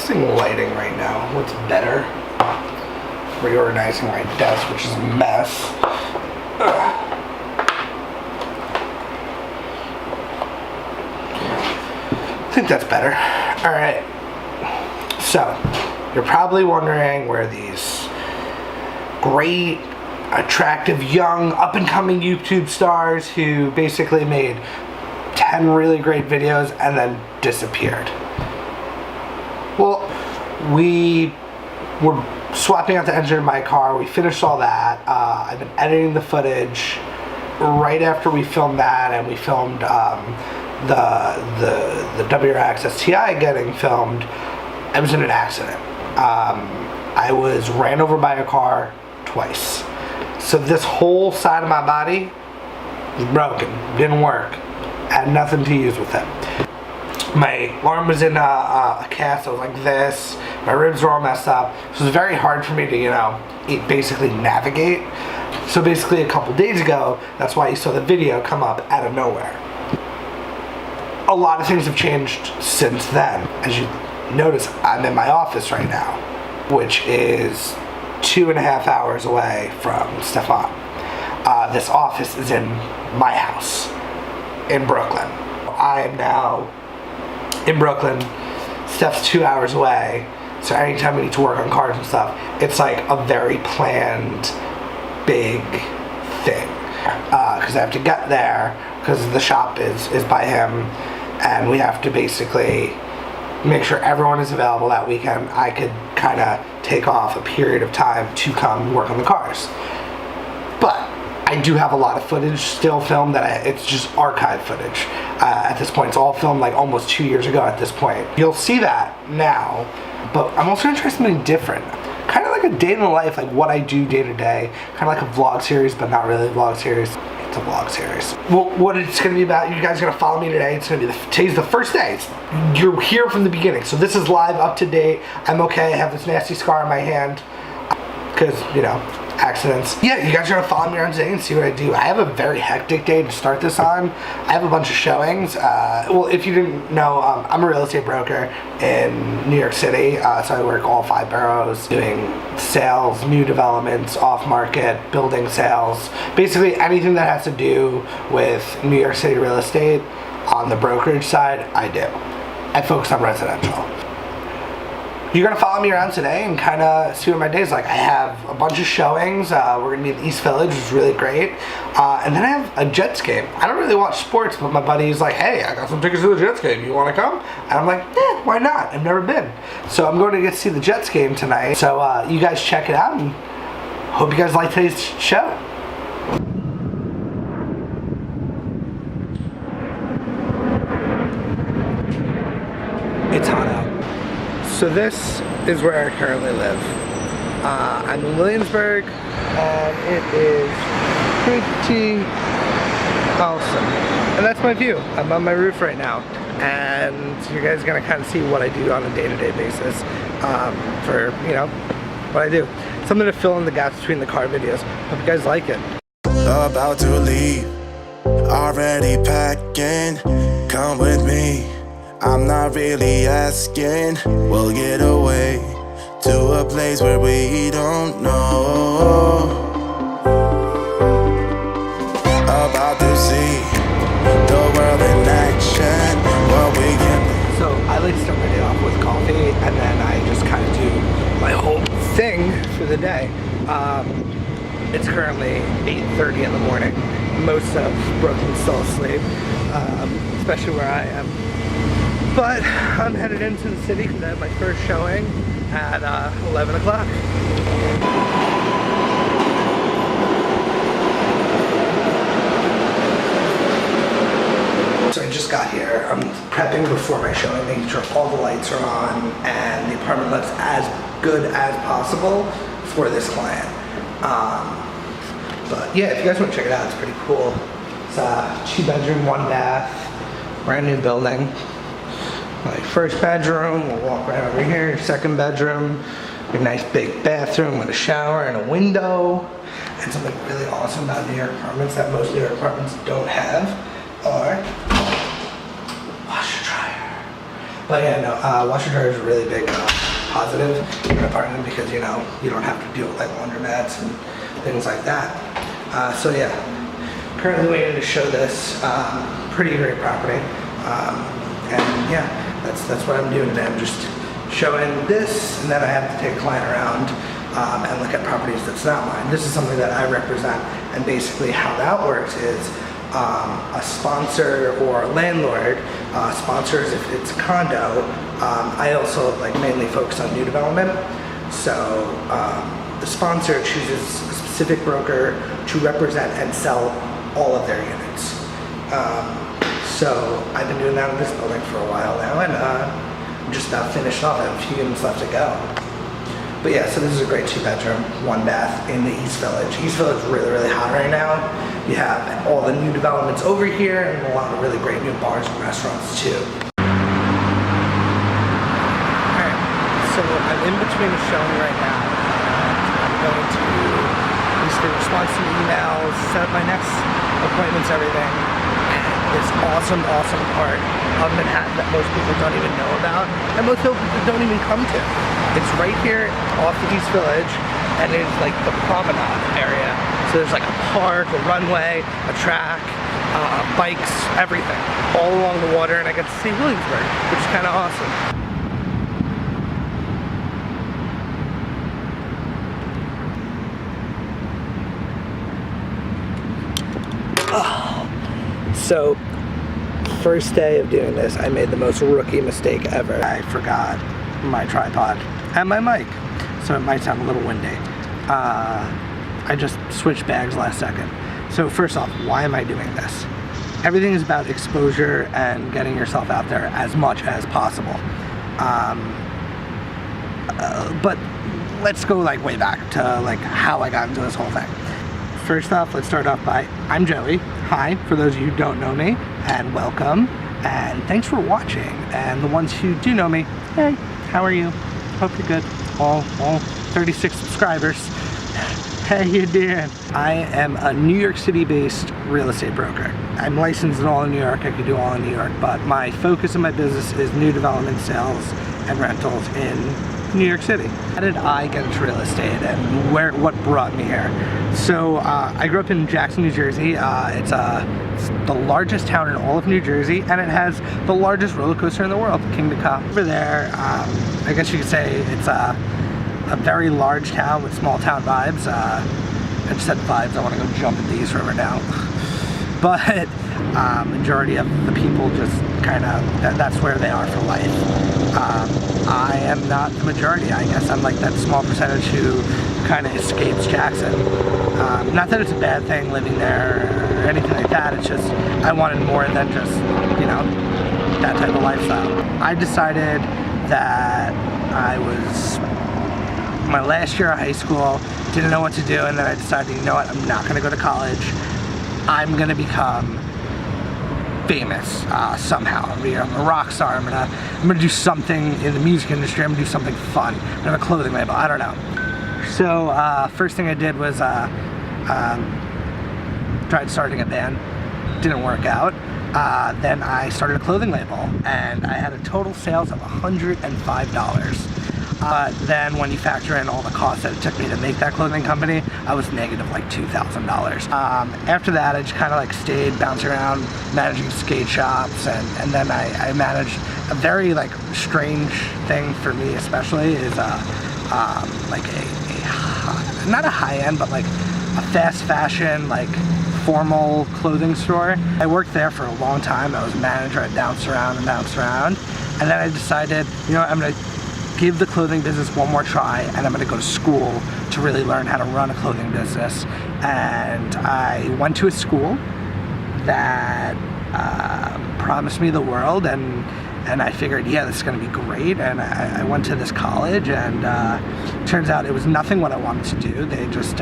testing lighting right now. What's better? Reorganizing my desk, which is a mess. I think that's better. Alright. So, you're probably wondering where these great, attractive, young, up-and-coming YouTube stars who basically made 10 really great videos and then disappeared. Well, we were swapping out the engine in my car. We finished all that. I've been editing the footage right after we filmed that, and we filmed the WRX STI getting filmed. I was in an accident. I was ran over by a car twice. So this whole side of my body was broken. Didn't work. Had nothing to use with it. My arm was in a cast. I was like this. My ribs were all messed up. So it was very hard for me to, you know, basically navigate. So basically a couple days ago, that's why you saw the video come up out of nowhere. A lot of things have changed since then. As you notice, I'm in my office right now, which is 2.5 hours away from Stefan. This office is in my house in Brooklyn. I am now in Brooklyn. Steph's 2 hours away, so anytime we need to work on cars and stuff, it's like a very planned, big thing. Because I have to get there, because the shop is by him, and we have to basically make sure everyone is available that weekend. I could kind of take off a period of time to come work on the cars. But I do have a lot of footage still filmed that it's just archive footage at this point. It's all filmed like almost 2 years ago at this point. You'll see that now, but I'm also going to try something different. Kind of like a day in the life, like what I do day to day. Kind of like a vlog series, but not really a vlog series. It's a vlog series. Well, what it's going to be about, you guys are going to follow me today. It's going to be today's the first day. You're here from the beginning. So this is live, up to date. I'm okay. I have this nasty scar on my hand because, you know, accidents. Yeah, you guys are going to follow me around today and see what I do. I have a very hectic day to start this on. I have a bunch of showings. Well, if you didn't know, I'm a real estate broker in New York City. So I work all 5 boroughs doing sales, new developments, off-market, building sales. Basically anything that has to do with New York City real estate on the brokerage side, I do. I focus on residential. You're going to follow me around today and kind of see what my day's like. I have a bunch of showings. We're going to be at East Village, which is really great. And then I have a Jets game. I don't really watch sports, but my buddy's like, hey, I got some tickets to the Jets game. You want to come? And I'm like, yeah, why not? I've never been. So I'm going to get to see the Jets game tonight. So you guys check it out, and hope you guys like today's show. It's hot out. So this is where I currently live. I'm in Williamsburg, and it is pretty awesome. And that's my view. I'm on my roof right now, and you guys are gonna kind of see what I do on a day-to-day basis for, you know, what I do. Something to fill in the gaps between the car videos. Hope you guys like it. About to leave, already packing. Come with me. I'm not really asking. We'll get away to a place where we don't know. About to see the world in action. What we can. So I like to start my day off with coffee, and then I just kind of do my whole thing for the day. It's currently 8:30 in the morning. Most of Brooklyn's still asleep, especially where I am. But I'm headed into the city because I have my first showing at 11 o'clock. So I just got here. I'm prepping before my showing, making sure all the lights are on and the apartment looks as good as possible for this client. But yeah, if you guys want to check it out, it's pretty cool. It's a 2-bedroom, 1 bath, brand new building. My first bedroom, we'll walk right over here. Second bedroom, a nice big bathroom with a shower and a window. And something really awesome about New York apartments that most New York apartments don't have are washer dryer. But yeah, no, washer dryer is a really big positive in an apartment because, you know, you don't have to deal with like laundromats and things like that. So yeah, currently waiting to show this pretty great property. And yeah, that's what I'm doing today. I'm just showing this, and then I have to take a client around and look at properties that's not mine. This is something that I represent, and basically how that works is a sponsor or a landlord sponsors if it's a condo. I also like mainly focus on new development. So the sponsor chooses a specific broker to represent and sell all of their units. So I've been doing that in this building for a while now, and I'm just about finished off. I have a few units left to go. But yeah, so this is a great 2-bedroom, 1-bath in the East Village. East Village is really, really hot right now. You have all the new developments over here and a lot of really great new bars and restaurants too. Alright, so I'm in between a showing right now. I'm going to basically respond to emails, set up my next appointments, everything. And this awesome part of Manhattan that most people don't even know about, and most people don't even come to. It's right here off the East Village, and it's like the promenade area. So there's like a park, a runway, a track, bikes, everything, all along the water, and I get to see Williamsburg, which is kind of awesome. So, first day of doing this, I made the most rookie mistake ever. I forgot my tripod and my mic, so it might sound a little windy. I just switched bags last second. So first off, why am I doing this? Everything is about exposure and getting yourself out there as much as possible. But let's go like way back to like how I got into this whole thing. First off, let's start off by, I'm Joey. Hi, for those of you who don't know me, and welcome, and thanks for watching. And the ones who do know me, hey, how are you? Hope you're good. All 36 subscribers. How you doing? I am a New York City based real estate broker. I'm licensed in all of New York. I could do all in New York, but my focus in my business is new development sales and rentals in New York City. How did I get into real estate and what brought me here? So I grew up in Jackson, New Jersey. It's the largest town in all of New Jersey, and it has the largest roller coaster in the world, King to Come. Over there, I guess you could say it's a very large town with small town vibes. I just said vibes, I want to go jump at the East River now. But majority of the people just kind of, that's where they are for life. I am not the majority. I guess I'm like that small percentage who kind of escapes Jackson. Not that it's a bad thing living there or anything like that, it's just I wanted more than just, you know, that type of lifestyle. I decided that I was my last year of high school, didn't know what to do, and then I decided, you know what, I'm not going to go to college. I'm going to become famous somehow. I'm a rock star. I'm gonna do something in the music industry. I'm gonna do something fun. I'm gonna have a clothing label. I don't know. So first thing I did was tried starting a band. Didn't work out. Then I started a clothing label, and I had a total sales of $105. Then when you factor in all the costs that it took me to make that clothing company, I was negative like $2,000. After that, I just kind of like stayed bouncing around managing skate shops, and then I managed a very like strange thing for me especially is like a not a high-end, but like a fast fashion, like formal clothing store. I worked there for a long time. I was a manager. I bounced around, and then I decided, you know, I'm gonna give the clothing business one more try, and I'm gonna go to school to really learn how to run a clothing business. And I went to a school that promised me the world, and I figured, yeah, this is gonna be great. And I went to this college, and turns out it was nothing what I wanted to do. They just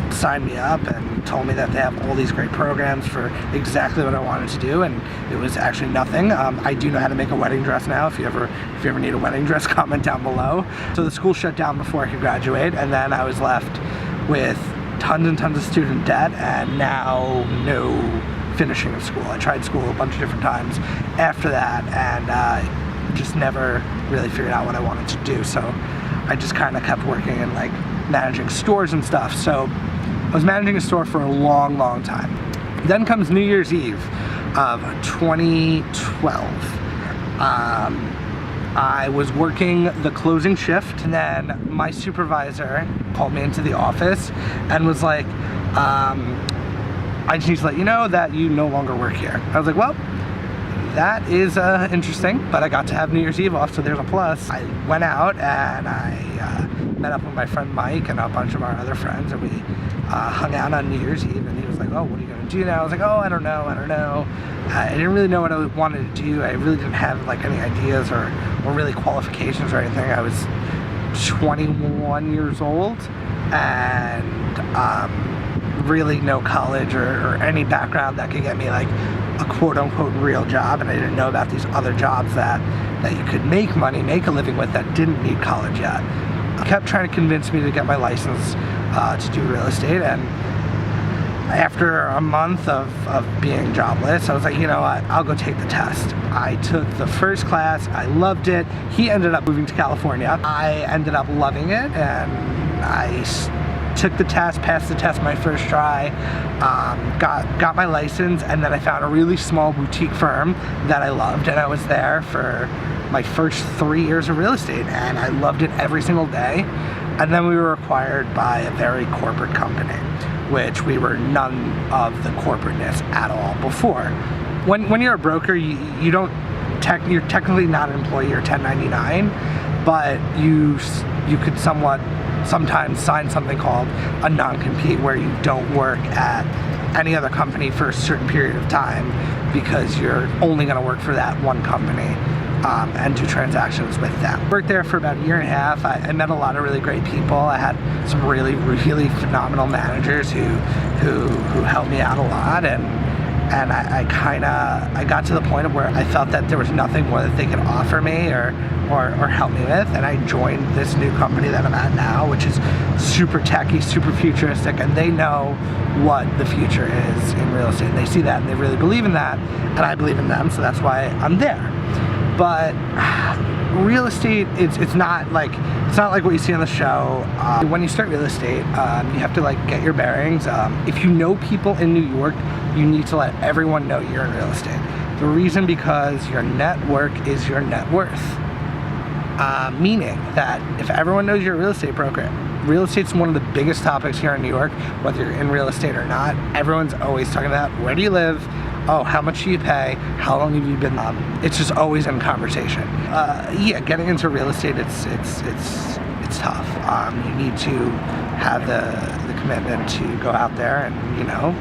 signed me up and told me that they have all these great programs for exactly what I wanted to do, and it was actually nothing. I do know how to make a wedding dress now. If you ever need a wedding dress, comment down below. So the school shut down before I could graduate, and then I was left with tons and tons of student debt and now no finishing of school. I tried school a bunch of different times after that, and just never really figured out what I wanted to do. So I just kind of kept working and like managing stores and stuff. So I was managing a store for a long, long time. Then comes New Year's Eve of 2012. I was working the closing shift, and then my supervisor called me into the office and was like, I just need to let you know that you no longer work here. I was like, well, that is interesting, but I got to have New Year's Eve off, so there's a plus. I went out and I met up with my friend Mike and a bunch of our other friends, and we hung out on New Year's Eve, and he was like, oh, what are you gonna do now? I was like, oh, I don't know. I didn't really know what I wanted to do. I really didn't have like any ideas or really qualifications or anything. I was 21 years old and really no college or any background that could get me like a quote-unquote real job, and I didn't know about these other jobs that you could make money, make a living with, that didn't need college yet. He kept trying to convince me to get my license to do real estate, and after a month of being jobless, I was like, you know what, I'll go take the test. I took the first class, I loved it. He ended up moving to California. I ended up loving it, and I took the test, passed the test my first try, got my license, and then I found a really small boutique firm that I loved, and I was there for my first 3 years of real estate, and I loved it every single day. And then we were acquired by a very corporate company, which we were none of the corporateness at all before. When you're a broker, you're technically not an employee, you're 1099, but you could sometimes sign something called a non-compete, where you don't work at any other company for a certain period of time because you're only going to work for that one company and do transactions with them. Worked there for about a year and a half. I met a lot of really great people. I had some really, really phenomenal managers who helped me out a lot, and I got to the point of where I felt that there was nothing more that they could offer me or help me with, and I joined this new company that I'm at now, which is super techy, super futuristic, and they know what the future is in real estate. And they see that and they really believe in that, and I believe in them, so that's why I'm there. But real estate, it's not like what you see on the show. When you start real estate, you have to like get your bearings. If you know people in New York, you need to let everyone know you're in real estate. The reason, because your network is your net worth. Meaning that if everyone knows you're a real estate broker, real estate's one of the biggest topics here in New York, whether you're in real estate or not. Everyone's always talking about, where do you live? Oh, how much do you pay? How long have you been? It's just always in conversation. Yeah, getting into real estate, it's tough. You need to have the commitment to go out there and, you know,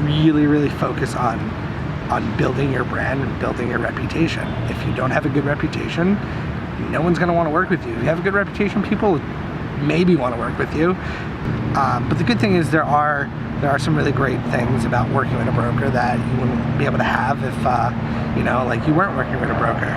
really, really focus on building your brand and building your reputation. If you don't have a good reputation, no one's going to want to work with you. If you have a good reputation, people maybe want to work with you. But the good thing is there are some really great things about working with a broker that you wouldn't be able to have if you know, like, you weren't working with a broker.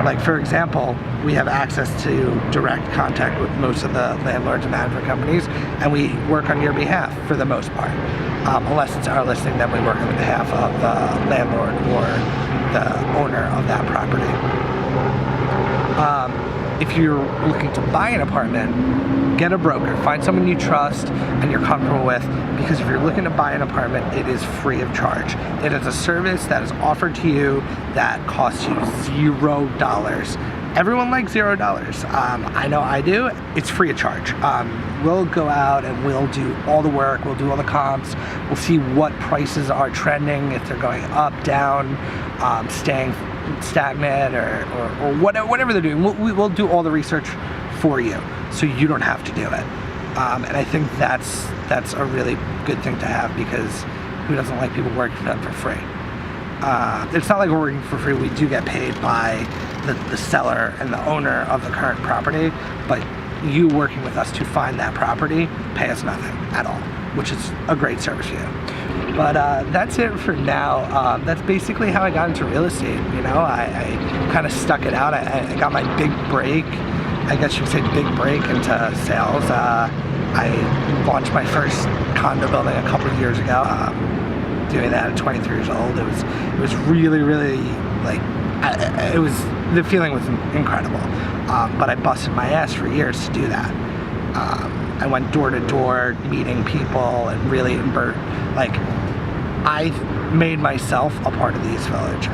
Like, for example, we have access to direct contact with most of the landlords and management companies, and we work on your behalf for the most part. Unless it's our listing, then we work on behalf of the landlord or the owner of that property. If you're looking to buy an apartment, get a broker. Find someone you trust and you're comfortable with, because if you're looking to buy an apartment, it is free of charge. It is a service that is offered to you that costs you $0. Everyone likes $0. I know I do. It's free of charge. We'll go out and we'll do all the work. We'll do all the comps. We'll see what prices are trending, if they're going up, down, staying stagnant, or whatever they're doing. We'll do all the research for you, so you don't have to do it. And I think that's a really good thing to have, because who doesn't like people working for them for free? It's not like we're working for free. We do get paid by the seller and the owner of the current property, but you working with us to find that property pay us nothing at all, which is a great service for you. But that's it for now. That's basically how I got into real estate. You know, I kind of stuck it out. I got my big break, I guess you could say big break, into sales. I launched my first condo building a couple of years ago. doing that at 23 years old. It was really, really like, the feeling was incredible. But I busted my ass for years to do that. I went door to door meeting people and really I made myself a part of the East Village.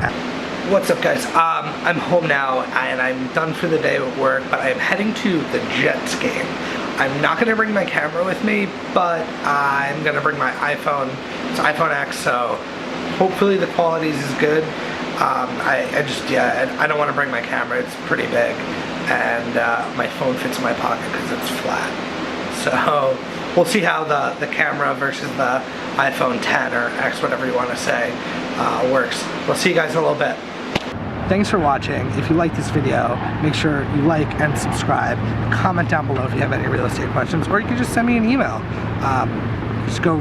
What's up, guys? I'm home now and I'm done for the day at work, but I'm heading to the Jets game. I'm not gonna bring my camera with me, but I'm gonna bring my iPhone. It's iPhone X, so hopefully the quality is good. I don't want to bring my camera. It's pretty big, and my phone fits in my pocket because it's flat. So we'll see how the camera versus the iPhone 10 or X, whatever you want to say, works. We'll see you guys in a little bit. Thanks for watching. If you like this video, make sure you like and subscribe. Comment down below if you have any real estate questions, or you can just send me an email. Just go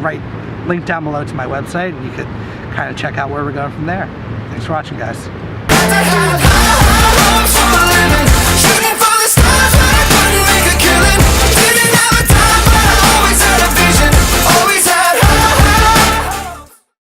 link down below to my website, and you could kind of check out where we're going from there. Thanks for watching, guys.